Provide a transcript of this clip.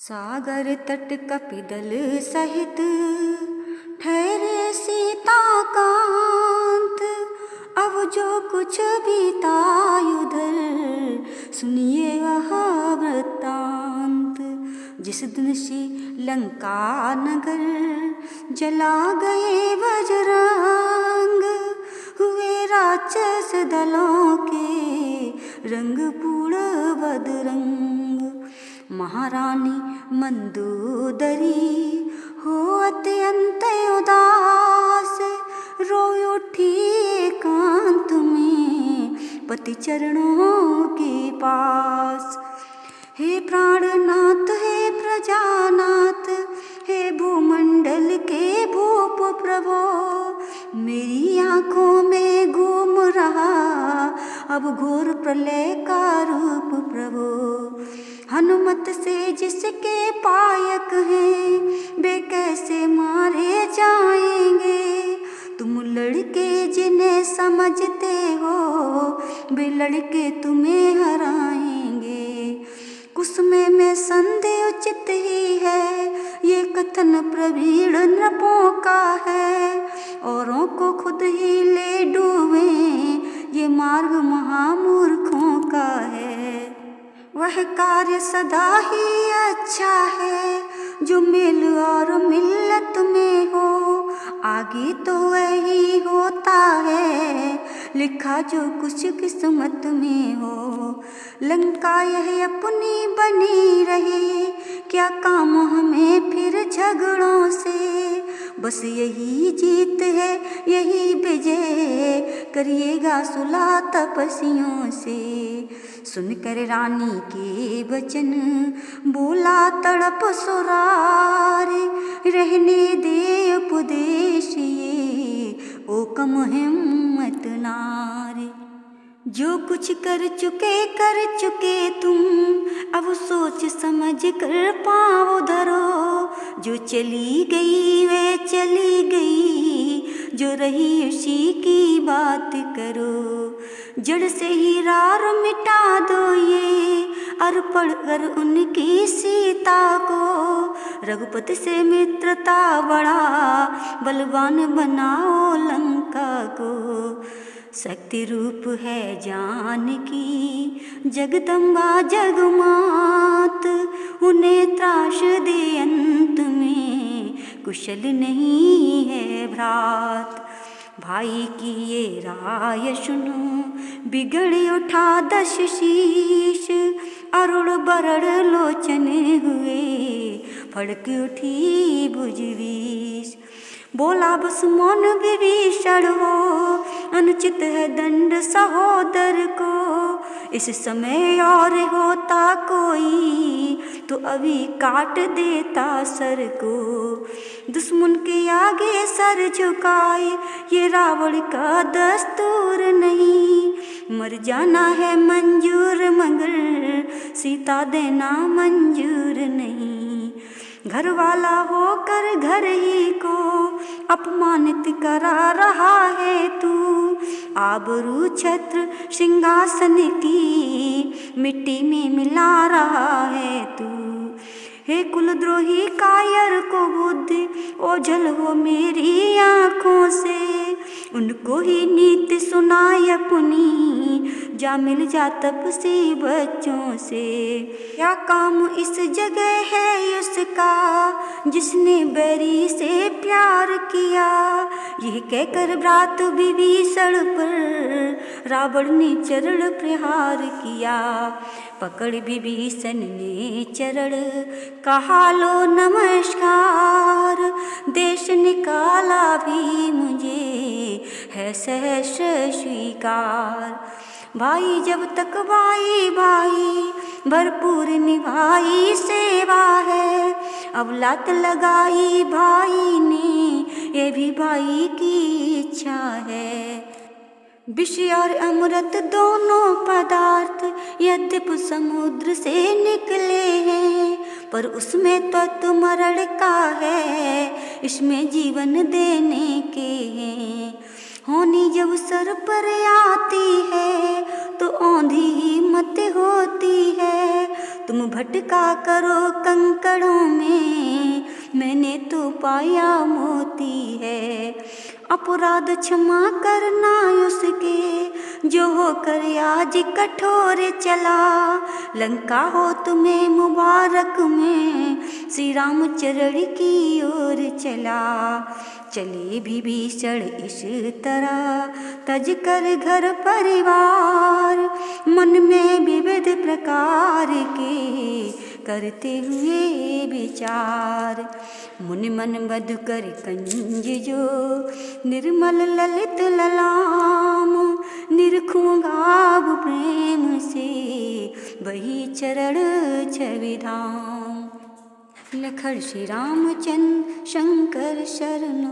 सागर तट कपिदल सहित ठहरे सीता कांत। अब जो कुछ बीता उधर सुनिए वह वृत्तांत। जिस दिन श्रीलंका नगर जला गए बजरंग, हुए राक्षस दलों के रंग पूर्ण बदरंग। महारानी मंदोदरी हो अत्यंत उदास, रोई उठी एकांत में पति चरणों के पास। हे प्राणनाथ, हे प्रजानाथ, हे भूमंडल के भूप प्रभो, मेरी आंखों में घूम रहा अब घोर प्रलय का रूप प्रभो। हनुमत से जिसके पायक हैं वे कैसे मारे जाएंगे। तुम लड़के जिन्हें समझते हो वे लड़के तुम्हें हराएंगे। कुसुमे में संदेह उचित ही है, ये कथन प्रवीण नृपों का है। औरों को खुद ही ले डूबे ये मार्ग महामूर्खों का है। वह कार्य सदा ही अच्छा है जो मेल और मिल्लत में हो। आगे तो वही होता है लिखा जो कुछ किस्मत में हो। लंका यह अपनी बनी रहे, क्या काम हमें फिर झगड़ों से। बस यही जीत है यही विजय, करिएगा सुलह तपस्वियों से। सुनकर रानी के वचन बोला तड़प सुरारे, रहने दे उपदेश ये ओ कम हिम्मत नारे। जो कुछ कर चुके तुम, अब सोच समझ कर पाँव धरो। जो चली गई वे चली गई, जो रही उसी की बात करो। जड़ से ही रार मिटा दो ये, अर्पण कर उनकी सीता को। रघुपति से मित्रता बढ़ा, बलवान बनाओ लंका को। शक्ति रूप है जानकी, जगदम्बा जगमात। उन्हें त्रास दे अंत में, कुशल नहीं है भ्रात। भाई की ये राय सुनो, बिगड़ उठा 10 शीश। अरुण बरड़ लोचन हुए, फड़क उठी भुजवीश। बोला बस मौन विभीषण हो, अनुचित है दंड सहोदर को। इस समय और होता कोई, तो अभी काट देता सर को। दुश्मन के आगे सर झुकाए ये रावण का दस्तूर नहीं। मर जाना है मंजूर मगर सीता देना मंजूर नहीं। घर वाला होकर घर ही को अपमानित करा रहा है तू। आबरू छत्र सिंहासन की मिट्टी में मिला रहा है तू। हे कुलद्रोही कायर को बुद्धि ओझल हो मेरी आँखों से। उनको ही नीति सुनाई अपनी, जा मिल जा तपसी बच्चों से। क्या काम इस जगह है उसका, जिसने बैरी से प्यार किया। यह कहकर भ्रात विभीषण पर रावण ने चरण प्रहार किया। पकड़ विभीषण ने चरण कहा लो नमस्कार। देश निकाला भी मुझे है सहर्ष स्वीकार। भाई जब तक भाई भाई भरपूर निभाई सेवा है। अब लात लगाई भाई ने, ये भी भाई की इच्छा है। विष और अमृत दोनों पदार्थ यद्यपि समुद्र से निकले हैं, पर उसमें तो मरण का है, इसमें जीवन देने के हैं। होनी जब सर पर आती है तो औंधी हिम्मत होती है। तुम भटका करो कंकड़ों में, मैंने तो पाया मोती है। अपराध क्षमा करना उसके जो होकर आज कठोर चला, लंका हो तुम्हें मुबारक में श्री रामचरण की ओर चला। चले विभीषण इस तरह तज कर घर परिवार, मन में विविध प्रकार के करते हुए विचार। मुनि मन बध कर कंज जो निर्मल ललित ललाम, निरखूंगा प्रेम से वही चरण छवि धाम। लखन श्री रामचंद्र शंकर शरण